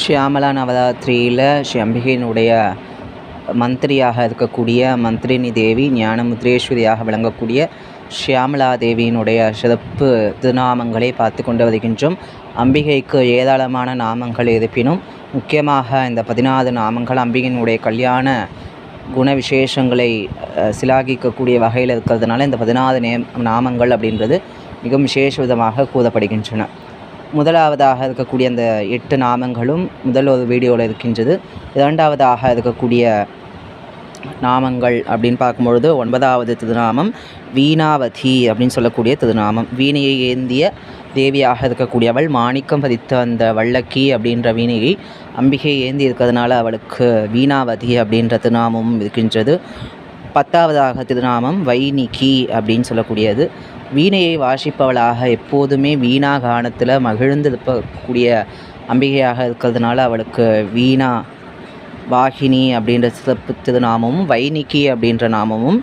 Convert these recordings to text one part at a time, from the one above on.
ஷியாமலா நவராத்திரியில் ஸ்ரீ அம்பிகையினுடைய மந்திரியாக இருக்கக்கூடிய மந்திரினி தேவி ஞானமுத்ரேஸ்வரியாக விளங்கக்கூடிய ஷியாமலா தேவியினுடைய சிறப்பு திருநாமங்களை பார்த்து கொண்டு வருகின்றோம். அம்பிகைக்கு ஏராளமான நாமங்கள் இருப்பினும் முக்கியமாக இந்த 14 நாமங்கள் அம்பிகையினுடைய கல்யாண குண விசேஷங்களை சிலாகிக்கக்கூடிய வகையில் இருக்கிறதுனால இந்த 14 நாமங்கள் அப்படின்றது மிகவும் விசேஷ விதமாக கூறப்படுகின்றன. முதலாவதாக இருக்கக்கூடிய அந்த 8 நாமங்களும் முதல் ஒரு வீடியோவில் இருக்கின்றது. இரண்டாவதாக இருக்கக்கூடிய நாமங்கள் அப்படின்னு பார்க்கும்பொழுது 9வது திருநாமம் வீணாவதி அப்படின்னு சொல்லக்கூடிய திருநாமம். வீணையை ஏந்திய தேவியாக இருக்கக்கூடியவள், மாணிக்கம் பதித்த அந்த வள்ளக்கி அப்படின்ற வீணையை அம்பிகை ஏந்தி இருக்கிறதுனால அவளுக்கு வீணாவதி அப்படின்ற திருநாமமும் இருக்கின்றது. 10வதாக திருநாமம் வைணிகி அப்படின்னு சொல்லக்கூடியது. வீணையை வாசிப்பவளாக எப்போதுமே வீணா கானத்தில் மகிழ்ந்திருக்கக்கூடிய அம்பிகையாக இருக்கிறதுனால அவளுக்கு வீணா வாகினி அப்படின்ற சிறப்பு திருநாமமும் வைணிகி அப்படின்ற நாமமும்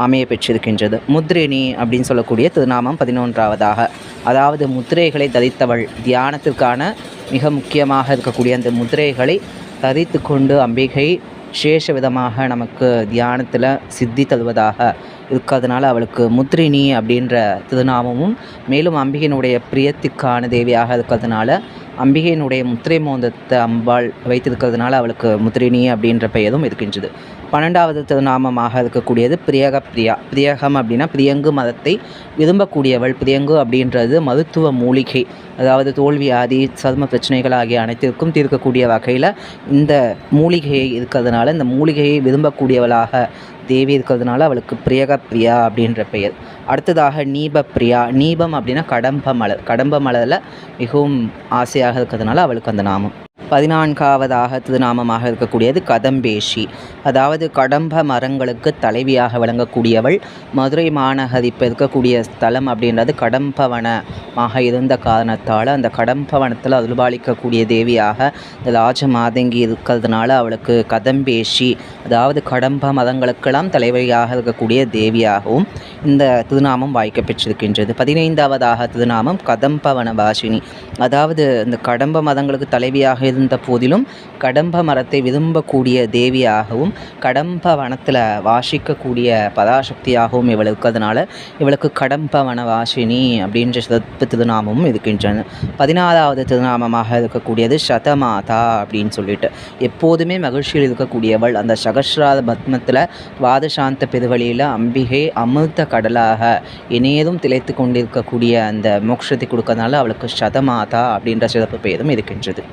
அமைய பெற்றிருக்கின்றது. முத்ரினி அப்படின்னு சொல்லக்கூடிய திருநாமம் 11வதாக, அதாவது முத்திரைகளை தரித்தவள். தியானத்திற்கான மிக முக்கியமாக இருக்கக்கூடிய அந்த முத்திரைகளை தரித்து கொண்டு அம்பிகை விசேஷ விதமாக நமக்கு தியானத்தில் சித்தி தருவதாக இருக்கிறதுனால அவளுக்கு முத்ரினி அப்படின்ற திருநாமமும், மேலும் அம்பிகையினுடைய பிரியத்திற்கான தேவியாக இருக்கிறதுனால அம்பிகையினுடைய முத்திரை மோந்தத்தை அம்பாள் வைத்திருக்கிறதுனால அவளுக்கு முத்ரினி அப்படின்ற பெயரும் இருக்கின்றது. 12வது திருநாமமாக இருக்கக்கூடியது பிரியகப்பிரியா. பிரியகம் அப்படின்னா பிரியங்கு மதத்தை விரும்பக்கூடியவள். பிரியங்கு அப்படின்றது மருத்துவ மூலிகை, அதாவது தோல்வியாதி சர்ம பிரச்சனைகள் ஆகிய அனைத்திற்கும் தீர்க்கக்கூடிய வகையில் இந்த மூலிகையை இருக்கிறதுனால இந்த மூலிகையை விரும்பக்கூடியவளாக தேவி இருக்கிறதுனால அவளுக்கு பிரியகப்பிரியா அப்படின்ற பெயர். அடுத்ததாக நீபப்பிரியா. நீபம் அப்படின்னா கடம்ப மலர். கடம்ப மலரில் மிகவும் ஆசையாக இருக்கிறதுனால அவளுக்கு அந்த நாமம். 14வதாக திருநாமமாக இருக்கக்கூடியது கதம்பேஷி, அதாவது கடம்ப மரங்களுக்கு தலைவியாக விளங்கக்கூடியவள். மதுரை மாநகர் இப்போ இருக்கக்கூடிய ஸ்தலம் அப்படின்றது கடம்பவனமாக இருந்த காரணத்தால் அந்த கடம்பவனத்தில் அருள்பாலிக்கக்கூடிய தேவியாக இந்த ராஜ மாதங்கி இருக்கிறதுனால அவளுக்கு கதம்பேஷி, அதாவது கடம்ப மரங்களுக்கெல்லாம் தலைவியாக இருக்கக்கூடிய தேவியாகவும் இந்த திருநாமம் வாய்க்க பெற்றிருக்கின்றது. 15வதாக திருநாமம் கதம்பவன வாசினி, அதாவது இந்த கடம்ப மதங்களுக்கு தலைவியாக இருந்த போதிலும் கடம்ப மரத்தை விரும்பக்கூடிய தேவியாகவும் கடம்ப வனத்தில் வாசிக்கக்கூடிய பராசக்தியாகவும் இவள் இருக்கிறதுனால இவளுக்கு கடம்ப வனவாசினி அப்படின்ற சிறப்பு திருநாமமும் இருக்கின்றன. 16வது திருநாமமாக இருக்கக்கூடியது சதமாதா அப்படின்னு சொல்லிட்டு எப்போதுமே மகிழ்ச்சியில் இருக்கக்கூடியவள். அந்த சகஸ்ரார பத்மத்தில் வாதசாந்த பெருவழியில் அம்பிகை அமிர்த கடலாக இணையதும் திளைத்து கொண்டிருக்கக்கூடிய அந்த மோட்சத்தை கொடுக்கறதுனால அவளுக்கு சதமாதா அப்படின்ற சிறப்பு பெயரும் இருக்கின்றது.